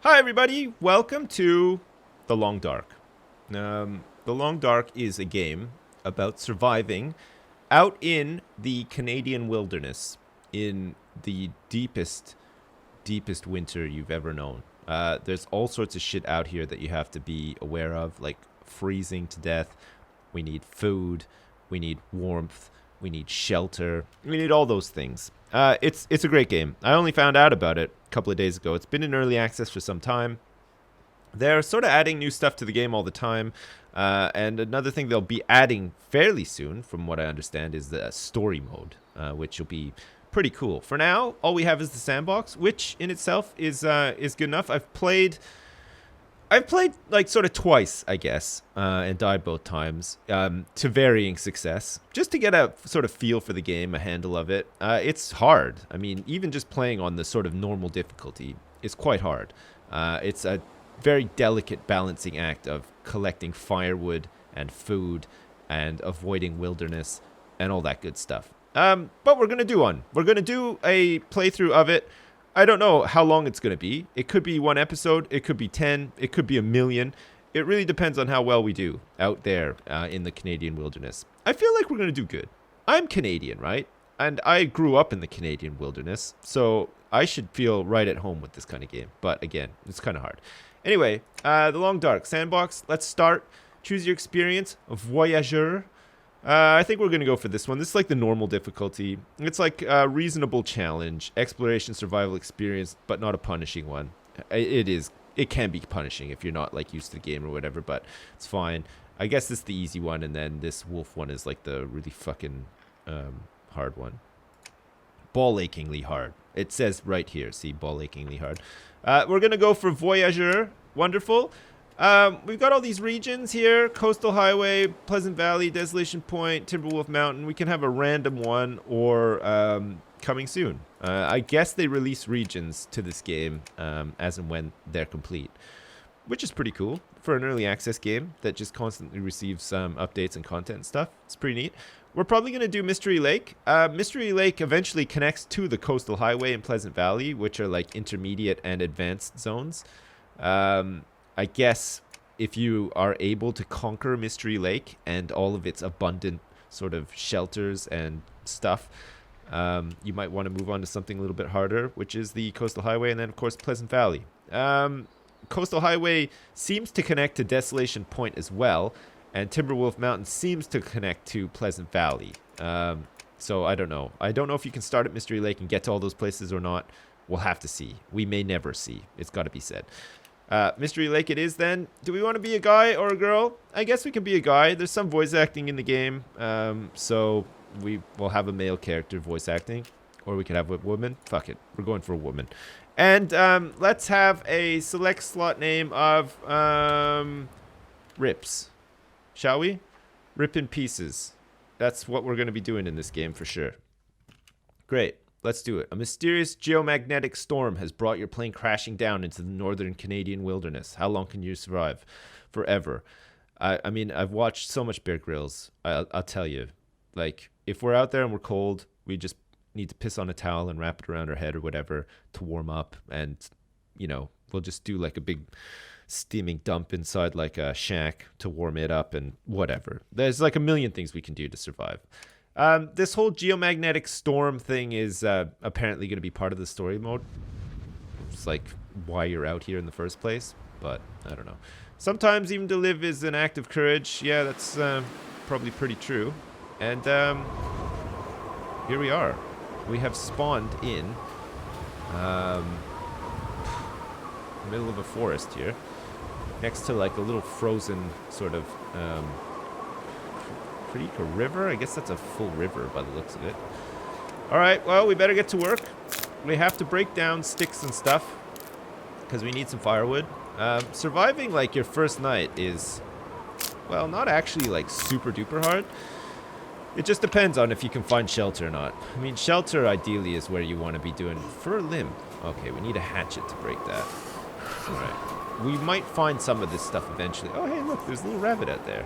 Hi, everybody. Welcome to The Long Dark. The Long Dark is a game about surviving out in the Canadian wilderness in the deepest winter you've ever known. There's all sorts of shit out here that you have to be aware of, like freezing to death. We need food. We need warmth. We need shelter. We need all those things. It's a great game. I only found out about it a couple of days ago. It's been in early access for some time. They're sort of adding new stuff to the game all the time. And another thing they'll be adding fairly soon, from what I understand, is the story mode, which will be pretty cool. For now, all we have is the sandbox, which in itself is good enough. I've played like sort of twice, I guess, and died both times, to varying success, just to get a sort of feel for the game, a handle of it. It's hard. I mean, even just playing on the sort of normal difficulty is quite hard. It's a very delicate balancing act of collecting firewood and food and avoiding wilderness and all that good stuff. But we're gonna do one. We're gonna do a playthrough of it. I don't know how long it's going to be. It could be one episode. It could be 10. It could be a million. It really depends on how well we do out there in the Canadian wilderness. I feel like we're going to do good. I'm Canadian, right? And I grew up in the Canadian wilderness, so I should feel right at home with this kind of game. But again, it's kind of hard. Anyway, The Long Dark Sandbox. Let's start. Choose your experience. Voyageur. I think we're going to go for this one. This is like the normal difficulty. It's like a reasonable challenge, exploration, survival experience, but not a punishing one. It can be punishing if you're not like used to the game or whatever, but it's fine. I guess this is the easy one, and then this wolf one is like the really fucking hard one. Ball achingly hard. It says right here, see, ball achingly hard. We're going to go for Voyageur. Wonderful. We've got all these regions here: Coastal Highway, Pleasant Valley, Desolation Point, Timberwolf Mountain. We can have a random one or coming soon. I guess they release regions to this game as and when they're complete, which is pretty cool for an early access game that just constantly receives updates and content and stuff. It's pretty neat. We're probably going to do Mystery Lake. Mystery Lake eventually connects to the Coastal Highway and Pleasant Valley, which are like intermediate and advanced zones. I guess if you are able to conquer Mystery Lake and all of its abundant sort of shelters and stuff, you might want to move on to something a little bit harder, which is the Coastal Highway, and then, of course, Pleasant Valley. Coastal Highway seems to connect to Desolation Point as well, and Timberwolf Mountain seems to connect to Pleasant Valley. So I don't know. I don't know if you can start at Mystery Lake and get to all those places or not. We'll have to see. We may never see. It's got to be said. Mystery Lake it is then. Do we want to be a guy or a girl? I guess we can be a guy. There's some voice acting in the game. So we will have a male character voice acting. Or we could have a woman. Fuck it. We're going for a woman. And let's have a select slot name of Rips. Shall we? Rip in Pieces. That's what we're going to be doing in this game for sure. Great. Let's do it. A mysterious geomagnetic storm has brought your plane crashing down into the northern Canadian wilderness. How long can you survive? Forever. I mean, I've watched so much Bear Grylls. I'll tell you. Like, if we're out there and we're cold, we just need to piss on a towel and wrap it around our head or whatever to warm up. And, you know, we'll just do like a big steaming dump inside like a shack to warm it up and whatever. There's like a million things we can do to survive. This whole geomagnetic storm thing is apparently going to be part of the story mode. It's like why you're out here in the first place, but I don't know. Sometimes even to live is an act of courage. Yeah, that's probably pretty true. And here we are. We have spawned in middle of a forest here, next to like a little frozen sort of creek or river. I guess that's a full river by the looks of it. All right, well, we better get to work. We have to break down sticks and stuff because we need some firewood. Surviving like your first night is, well, not actually like super duper hard. It just depends on if you can find shelter or not. I mean, shelter ideally is where you want to be doing. Fur limb. Okay, we need a hatchet to break that. All right. We might find some of this stuff eventually. Oh, hey, look, there's a little rabbit out there.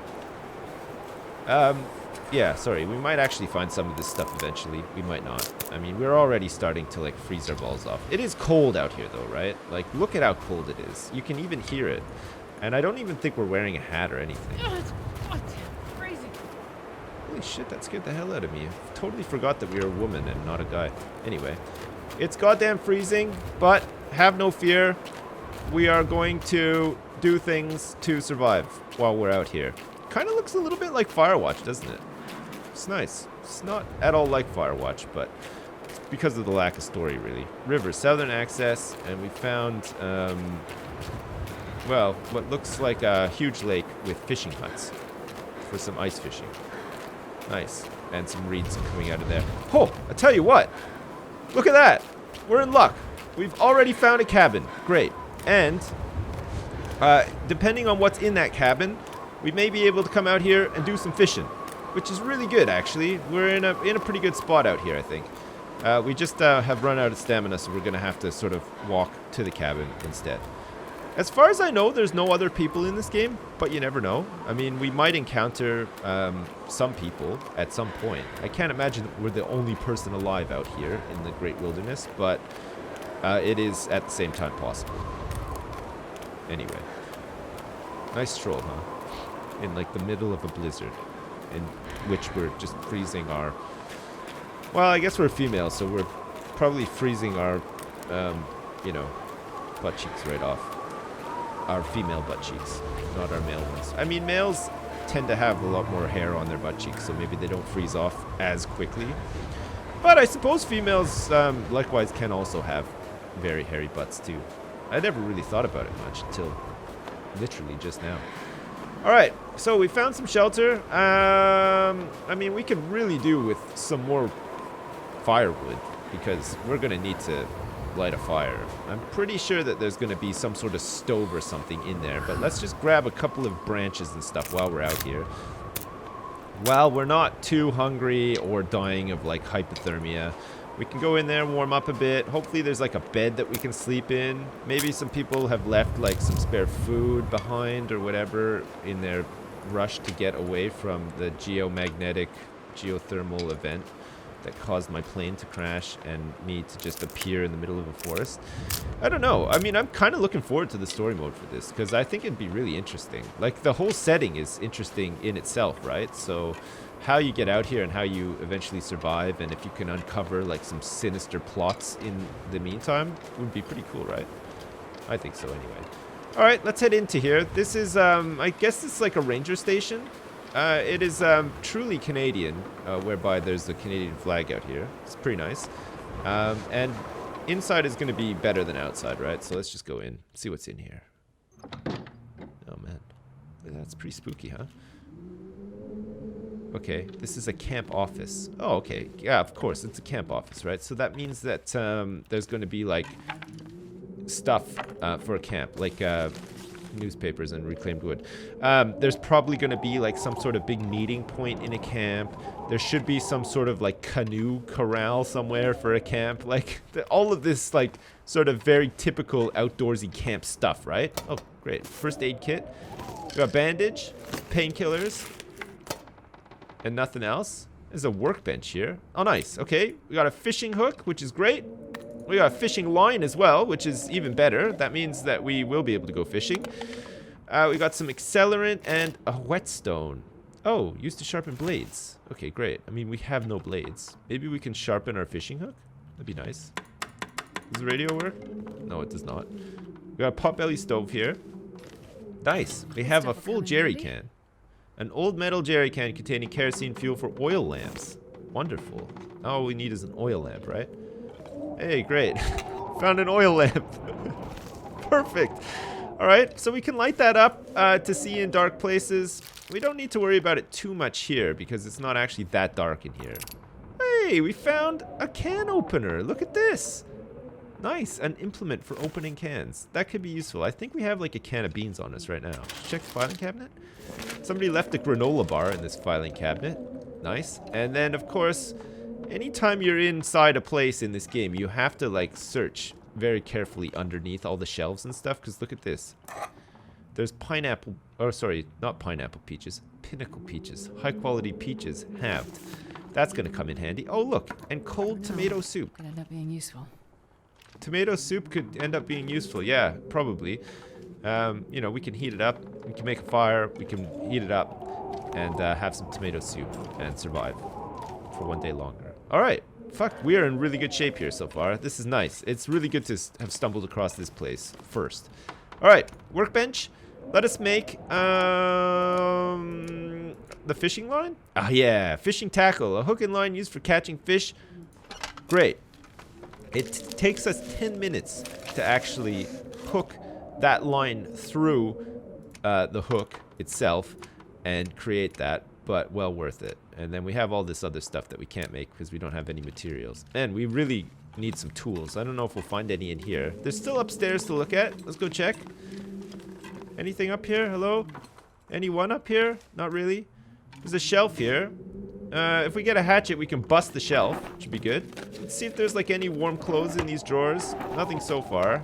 Yeah, sorry. We might actually find some of this stuff eventually. We might not. I mean, we're already starting to, like, freeze our balls off. It is cold out here, though, right? Like, look at how cold it is. You can even hear it. And I don't even think we're wearing a hat or anything. It's crazy. Holy shit, that scared the hell out of me. I totally forgot that we were a woman and not a guy. Anyway, it's goddamn freezing, but have no fear. We are going to do things to survive while we're out here. Kind of looks a little bit like Firewatch, doesn't it? It's nice. It's not at all like Firewatch, but it's because of the lack of story, really. River, southern access, and we found, well, what looks like a huge lake with fishing huts for some ice fishing. Nice. And some reeds coming out of there. Oh, I tell you what. Look at that. We're in luck. We've already found a cabin. Great. And depending on what's in that cabin, we may be able to come out here and do some fishing, which is really good, actually. We're in a pretty good spot out here, I think. We just have run out of stamina, so we're going to have to sort of walk to the cabin instead. As far as I know, there's no other people in this game, but you never know. I mean, we might encounter some people at some point. I can't imagine that we're the only person alive out here in the Great Wilderness, but it is at the same time possible. Anyway. Nice stroll, huh? In like the middle of a blizzard, in which we're just freezing our... Well, I guess we're female, so we're probably freezing our, you know, butt cheeks right off. Our female butt cheeks, not our male ones. I mean, males tend to have a lot more hair on their butt cheeks, so maybe they don't freeze off as quickly. But I suppose females, likewise, can also have very hairy butts, too. I never really thought about it much until literally just now. Alright, so we found some shelter. I mean, we could really do with some more firewood, because we're going to need to light a fire. I'm pretty sure that there's going to be some sort of stove or something in there, but let's just grab a couple of branches and stuff while we're out here. While we're not too hungry or dying of like hypothermia, we can go in there, warm up a bit. Hopefully there's like a bed that we can sleep in. Maybe some people have left like some spare food behind or whatever in their rush to get away from the geothermal event that caused my plane to crash and me to just appear in the middle of a forest. I don't know. I mean, I'm kind of looking forward to the story mode for this because I think it'd be really interesting. Like, the whole setting is interesting in itself, right? So how you get out here and how you eventually survive, and if you can uncover like some sinister plots in the meantime, would be pretty cool, right? I think so anyway. All right, let's head into here. This is, I guess it's like a ranger station. It is truly Canadian, whereby there's the Canadian flag out here. It's pretty nice. And inside is going to be better than outside, right? So let's just go in, see what's in here. Oh, man. That's pretty spooky, huh? Okay, this is a camp office. Oh, okay. Yeah, of course, it's a camp office, right? So that means that there's going to be, like, stuff for a camp, like newspapers and reclaimed wood. There's probably going to be like some sort of big meeting point in a camp. There should be some sort of like canoe corral somewhere for a camp. Like all of this like sort of very typical outdoorsy camp stuff, right? Oh, great. First aid kit. We got bandage, painkillers, and nothing else. There's a workbench here. Oh, nice. Okay, we got a fishing hook, which is great. We got a fishing line as well, which is even better. That means that we will be able to go fishing. We got some accelerant and a whetstone. Oh, used to sharpen blades. Okay, great. I mean, we have no blades. Maybe we can sharpen our fishing hook? That'd be nice. Does the radio work? No, it does not. We got a potbelly stove here. Nice. We have a full jerry can. An old metal jerry can containing kerosene fuel for oil lamps. Wonderful. All we need is an oil lamp, right? Hey, great. Found an oil lamp. Perfect. All right, so we can light that up to see in dark places. We don't need to worry about it too much here because it's not actually that dark in here. Hey, we found a can opener. Look at this. Nice, an implement for opening cans. That could be useful. I think we have like a can of beans on us right now. Check the filing cabinet. Somebody left a granola bar in this filing cabinet. Nice. And then, of course, anytime you're inside a place in this game, you have to like search very carefully underneath all the shelves and stuff, because look at this. There's pineapple, or sorry, not pineapple peaches, pinnacle peaches, high quality peaches, halved. That's gonna come in handy. Oh look, and cold tomato soup. Could end up being useful. Tomato soup could end up being useful, yeah, probably. You know, we can heat it up, we can make a fire, we can heat it up, and have some tomato soup and survive for one day longer. Alright, fuck, we are in really good shape here so far. This is nice. It's really good to have stumbled across this place first. Alright, workbench. Let us make the fishing line? Ah, yeah, fishing tackle. A hook and line used for catching fish. Great. It takes us 10 minutes to actually hook that line through the hook itself and create that, but well worth it. And then we have all this other stuff that we can't make because we don't have any materials. And we really need some tools. I don't know if we'll find any in here. They're still upstairs to look at. Let's go check. Anything up here? Hello? Anyone up here? Not really. There's a shelf here. If we get a hatchet, we can bust the shelf. Should be good. Let's see if there's like any warm clothes in these drawers. Nothing so far.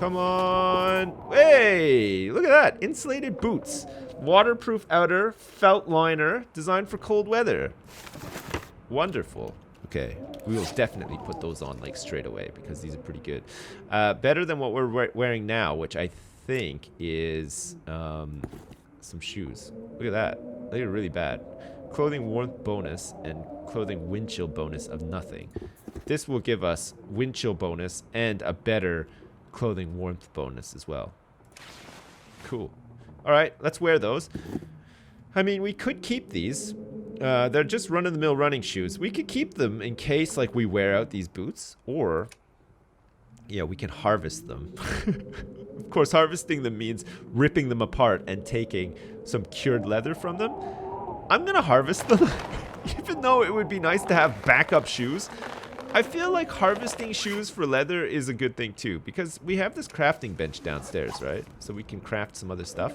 Come on. Hey! Look at that. Insulated boots. Waterproof outer. Felt liner. Designed for cold weather. Wonderful. Okay. We will definitely put those on like straight away because these are pretty good. Better than what we're wearing now, which I think is some shoes. Look at that. They are really bad. Clothing warmth bonus and clothing wind chill bonus of nothing. This will give us wind chill bonus and a better clothing warmth bonus as well. Cool. Alright, let's wear those. I mean, we could keep these. They're just run-of-the-mill running shoes. We could keep them in case like we wear out these boots. Or, yeah, we can harvest them. Of course, harvesting them means ripping them apart and taking some cured leather from them. I'm gonna harvest them. Even though it would be nice to have backup shoes, I feel like harvesting shoes for leather is a good thing too, because we have this crafting bench downstairs, right? So we can craft some other stuff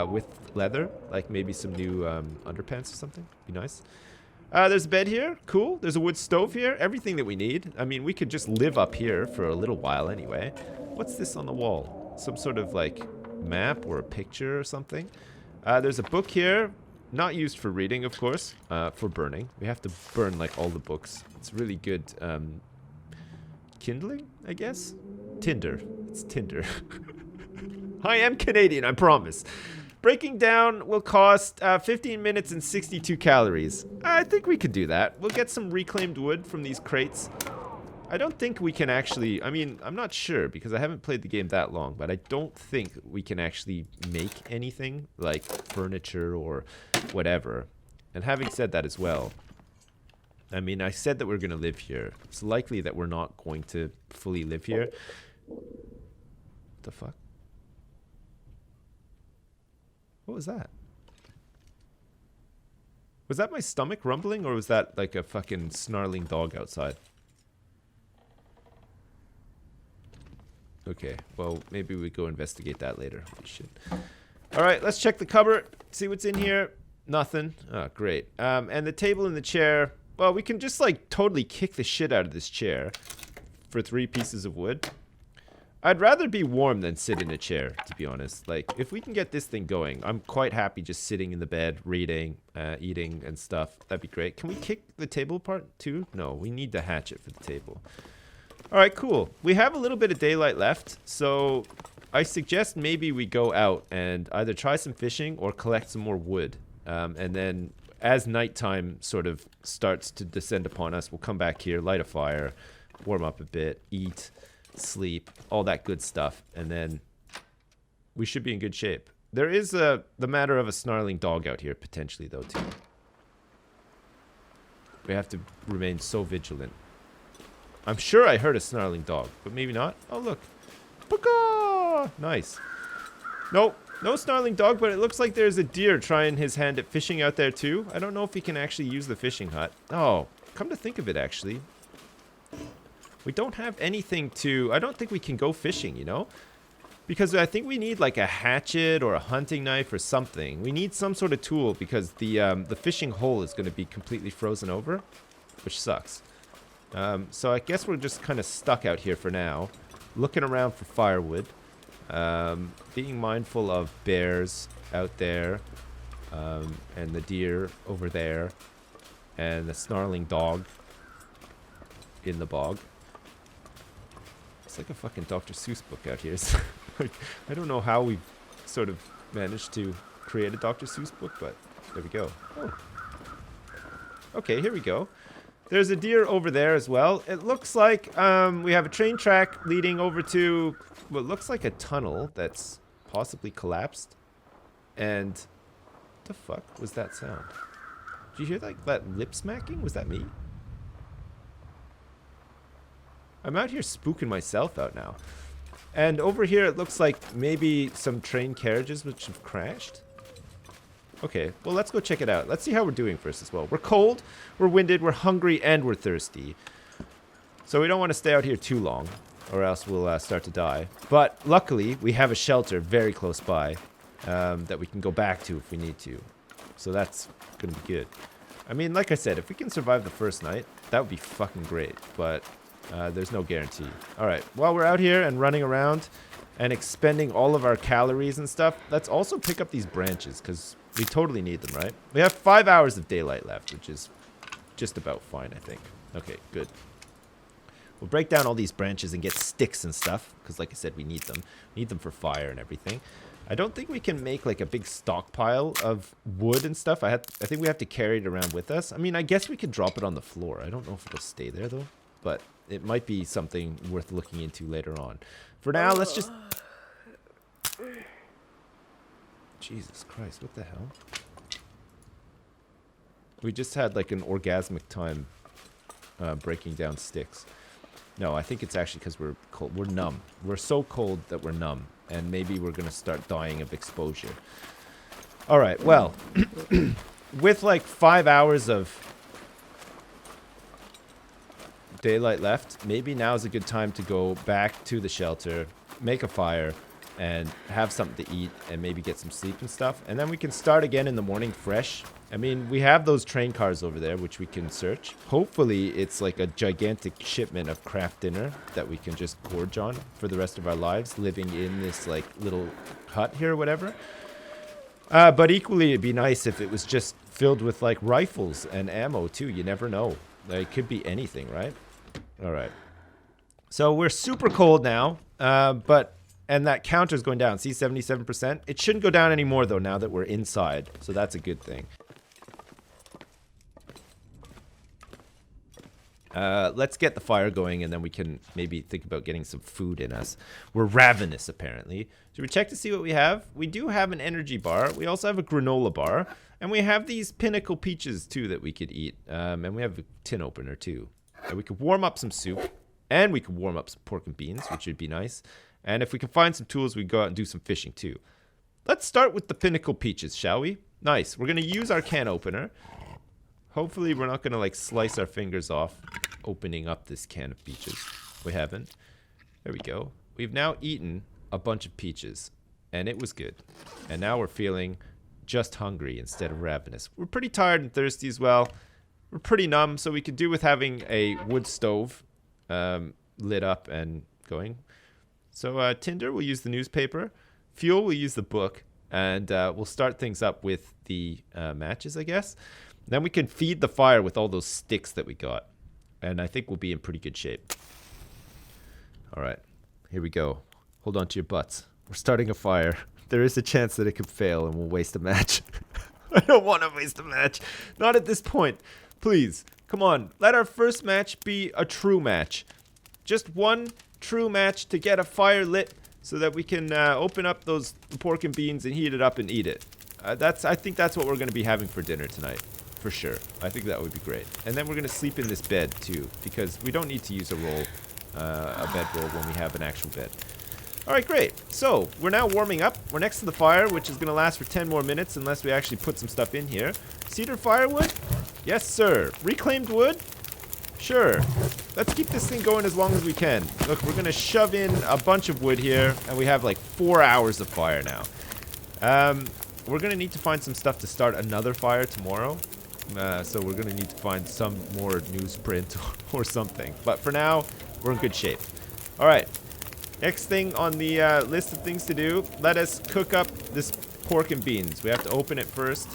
with leather, like maybe some new underpants or something. Be nice. There's a bed here. Cool. There's a wood stove here. Everything that we need. I mean, we could just live up here for a little while anyway. What's this on the wall? Some sort of like map or a picture or something. There's a book here. Not used for reading, of course. For burning. We have to burn like all the books. It's really good kindling, I guess? Tinder. It's Tinder. I am Canadian, I promise. Breaking down will cost 15 minutes and 62 calories. I think we could do that. We'll get some reclaimed wood from these crates. I don't think we can actually... I mean, I'm not sure because I haven't played the game that long, but I don't think we can actually make anything like furniture or whatever. And having said that as well, I mean, I said that we're going to live here. It's likely that we're not going to fully live here. What the fuck? What was that? Was that my stomach rumbling or was that like a fucking snarling dog outside? Okay, well, maybe we go investigate that later. Holy shit. Alright, let's check the cupboard. See what's in here. Nothing. Oh, great. And the table and the chair. Well, we can just like totally kick the shit out of this chair for 3 pieces of wood. I'd rather be warm than sit in a chair, to be honest. Like, if we can get this thing going, I'm quite happy just sitting in the bed, reading, eating, and stuff. That'd be great. Can we kick the table apart, too? No, we need the hatchet for the table. Alright, cool. We have a little bit of daylight left, so I suggest maybe we go out and either try some fishing or collect some more wood. And then, as nighttime sort of starts to descend upon us, we'll come back here, light a fire, warm up a bit, eat, sleep, all that good stuff, and then we should be in good shape. There is the matter of a snarling dog out here potentially though too. We have to remain so vigilant. I'm sure I heard a snarling dog, but maybe not. Oh look, Paka! Nice. Nope, no snarling dog, but it looks like there's a deer trying his hand at fishing out there too. I don't know if he can actually use the fishing hut. Oh, come to think of it actually, we don't have anything to... I don't think we can go fishing, you know? Because I think we need like a hatchet or a hunting knife or something. We need some sort of tool because the fishing hole is going to be completely frozen over, which sucks. So I guess we're just kind of stuck out here for now, looking around for firewood. Being mindful of bears out there, and the deer over there, and the snarling dog in the bog. It's like a fucking Dr. Seuss book out here. Like, I don't know how we sort of managed to create a Dr. Seuss book, but there we go. Oh. Okay, here we go. There's a deer over there as well. It looks like we have a train track leading over to what looks like a tunnel that's possibly collapsed. And what the fuck was that sound? Did you hear like that lip smacking? Was that me? I'm out here spooking myself out now. And over here it looks like maybe some train carriages which have crashed. Okay, well, let's go check it out. Let's see how we're doing first as well. We're cold, we're winded, we're hungry, and we're thirsty. So we don't want to stay out here too long, or else we'll start to die. But luckily, we have a shelter very close by that we can go back to if we need to. So that's going to be good. I mean, like I said, if we can survive the first night, that would be fucking great. But there's no guarantee. All right, while we're out here and running around and expending all of our calories and stuff, let's also pick up these branches, because we totally need them, right? We have 5 hours of daylight left, which is just about fine, I think. Okay, good. We'll break down all these branches and get sticks and stuff, because like I said, we need them. We need them for fire and everything. I don't think we can make like a big stockpile of wood and stuff. I think we have to carry it around with us. I mean, I guess we could drop it on the floor. I don't know if it'll stay there, though. But it might be something worth looking into later on. For now, let's just... Jesus Christ, what the hell? We just had like an orgasmic time breaking down sticks. No, I think it's actually because we're cold. We're numb. We're so cold that we're numb. And maybe we're going to start dying of exposure. All right, well, with like 5 hours of daylight left, maybe now's a good time to go back to the shelter, make a fire, and have something to eat, and maybe get some sleep and stuff. And then we can start again in the morning fresh. I mean, we have those train cars over there, which we can search. Hopefully, it's like a gigantic shipment of craft dinner that we can just gorge on for the rest of our lives, living in this like little hut here or whatever. But equally, it'd be nice if it was just filled with like rifles and ammo too. You never know. Like, it could be anything, right? All right. So we're super cold now, and that counter's going down. See, 77%. It shouldn't go down anymore, though, now that we're inside. So that's a good thing. Let's get the fire going, and then we can maybe think about getting some food in us. We're ravenous, apparently. Should we check to see what we have? We do have an energy bar. We also have a granola bar. And we have these Pinnacle peaches, too, that we could eat. And we have a tin opener, too. And we could warm up some soup. And we could warm up some pork and beans, which would be nice. And if we can find some tools, we go out and do some fishing, too. Let's start with the Pinnacle peaches, shall we? Nice. We're going to use our can opener. Hopefully, we're not going to, like, slice our fingers off opening up this can of peaches. We haven't. There we go. We've now eaten a bunch of peaches. And it was good. And now we're feeling just hungry instead of ravenous. We're pretty tired and thirsty as well. We're pretty numb, so we could do with having a wood stove lit up and going. So tinder, we'll use the newspaper. Fuel, we'll use the book. And we'll start things up with the matches, I guess. Then we can feed the fire with all those sticks that we got. And I think we'll be in pretty good shape. All right, here we go. Hold on to your butts. We're starting a fire. There is a chance that it could fail and we'll waste a match. I don't want to waste a match. Not at this point. Please, come on. Let our first match be a true match. Just one true match to get a fire lit so that we can open up those pork and beans and heat it up and eat it. I think that's what we're going to be having for dinner tonight. For sure. I think that would be great. And then we're going to sleep in this bed too, because we don't need to use a bedroll when we have an actual bed. All right, great. So we're now warming up. We're next to the fire, which is going to last for 10 more minutes unless we actually put some stuff in here. Cedar firewood? Yes, sir. Reclaimed wood? Sure. Let's keep this thing going as long as we can. Look, we're going to shove in a bunch of wood here, and we have like 4 hours of fire now. We're going to need to find some stuff to start another fire tomorrow. So we're going to need to find some more newsprint or something. But for now, we're in good shape. All right. Next thing on the list of things to do, let us cook up this pork and beans. We have to open it first,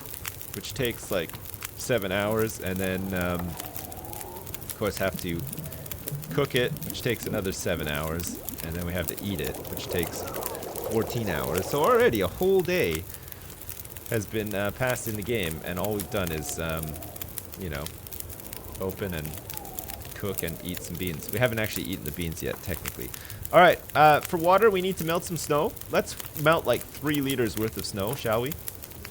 which takes like 7 hours, and then of course have to cook it, which takes another 7 hours, and then we have to eat it, which takes 14 hours. So already a whole day has been passed in the game, and all we've done is, you know, open and cook and eat some beans. We haven't actually eaten the beans yet, technically. All right, for water, we need to melt some snow. Let's melt like 3 liters worth of snow, shall we?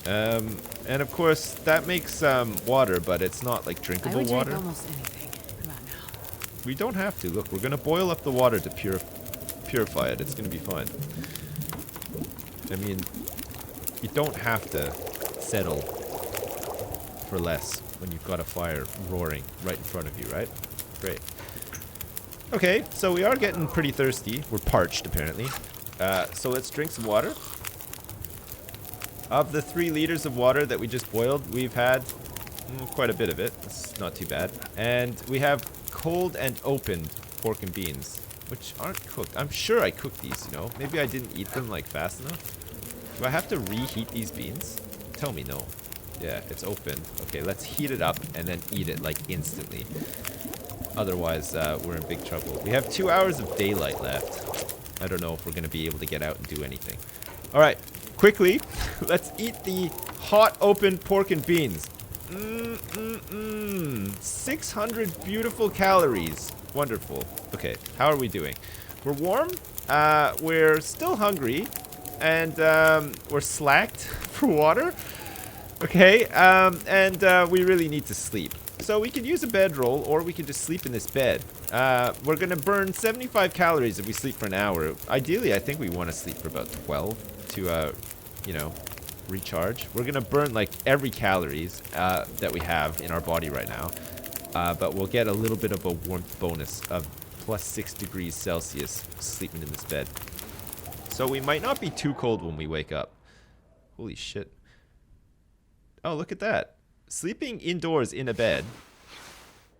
And of course, that makes water, but it's not like drinkable I would water. drink almost anything. Not now. We don't have to. Look, we're going to boil up the water to purify it. It's going to be fine. I mean, you don't have to settle for less when you've got a fire roaring right in front of you, right? Great. Okay, so we are getting pretty thirsty. We're parched, apparently. So let's drink some water. Of the 3 liters of water that we just boiled, we've had quite a bit of it. It's not too bad. And we have cold and opened pork and beans, which aren't cooked. I'm sure I cooked these, you know. Maybe I didn't eat them like fast enough. Do I have to reheat these beans? Tell me no. Yeah, it's open. Okay, let's heat it up and then eat it like instantly. Otherwise, we're in big trouble. We have 2 hours of daylight left. I don't know if we're going to be able to get out and do anything. All right, quickly, let's eat the hot open pork and beans. 600 beautiful calories. Wonderful. Okay, how are we doing? We're warm. We're still hungry. And we're slacked for water. Okay, and we really need to sleep. So we could use a bedroll, or we could just sleep in this bed. We're going to burn 75 calories if we sleep for an hour. Ideally, I think we want to sleep for about 12 to, you know, recharge. We're going to burn, like, every calories that we have in our body right now. But we'll get a little bit of a warmth bonus of plus 6 degrees Celsius sleeping in this bed. So we might not be too cold when we wake up. Holy shit. Oh, look at that. Sleeping indoors in a bed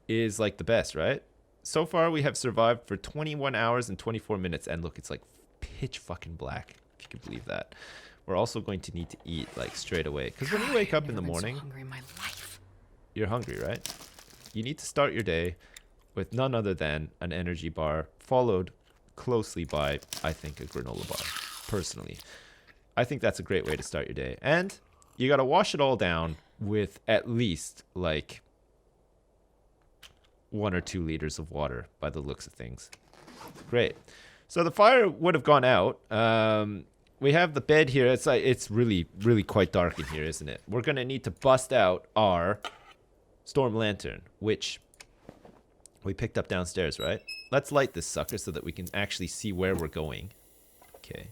is like the best, right? So far we have survived for 21 hours and 24 minutes. And look, it's like pitch fucking black, if you can believe that. We're also going to need to eat like straight away. Because when you wake up in the morning, so hungry in my life. You're hungry, right? You need to start your day with none other than an energy bar, followed closely by, I think, a granola bar. Personally, I think that's a great way to start your day. And you got to wash it all down with at least like 1 or 2 liters of water by the looks of things. Great. So the fire would have gone out. We have the bed here. It's really, really quite dark in here, isn't it? We're going to need to bust out our storm lantern, which we picked up downstairs, right? Let's light this sucker so that we can actually see where we're going. Okay.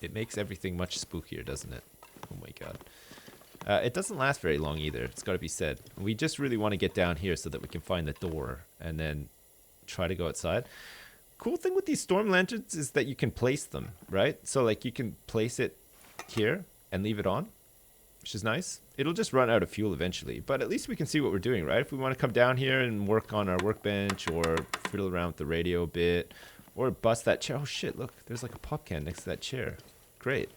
It makes everything much spookier, doesn't it? Oh my god. It doesn't last very long either. It's got to be said. We just really want to get down here so that we can find the door and then try to go outside. Cool thing with these storm lanterns is that you can place them, right? So like you can place it here and leave it on, which is nice. It'll just run out of fuel eventually, but at least we can see what we're doing, right? If we want to come down here and work on our workbench or fiddle around with the radio a bit or bust that chair. Oh shit, look, there's like a pop can next to that chair. Great.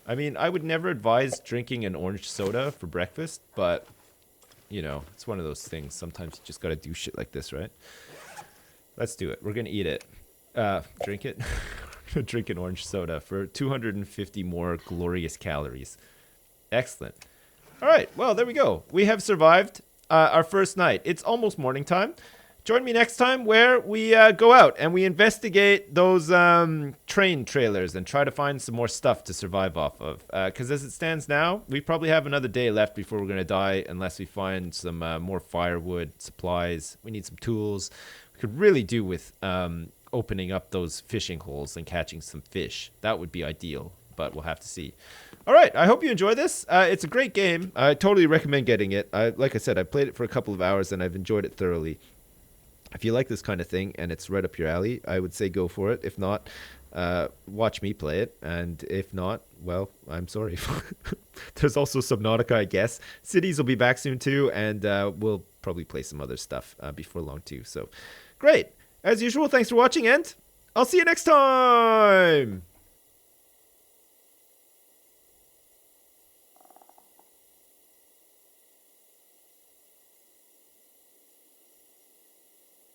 I mean, I would never advise drinking an orange soda for breakfast, but, you know, it's one of those things. Sometimes you just got to do shit like this, right? Let's do it. We're going to eat it. Drink it. Drink an orange soda for 250 more glorious calories. Excellent. All right. Well, there we go. We have survived our first night. It's almost morning time. Join me next time where we go out and we investigate those train trailers and try to find some more stuff to survive off of. Because as it stands now, we probably have another day left before we're going to die unless we find some more firewood, supplies. We need some tools. We could really do with opening up those fishing holes and catching some fish. That would be ideal, but we'll have to see. All right, I hope you enjoy this. It's a great game. I totally recommend getting it. Like I said, I played it for a couple of hours and I've enjoyed it thoroughly. If you like this kind of thing and it's right up your alley, I would say go for it. If not, watch me play it. And if not, well, I'm sorry. There's also Subnautica, I guess. Cities will be back soon too, and we'll probably play some other stuff before long too. So, great. As usual, thanks for watching, and I'll see you next time.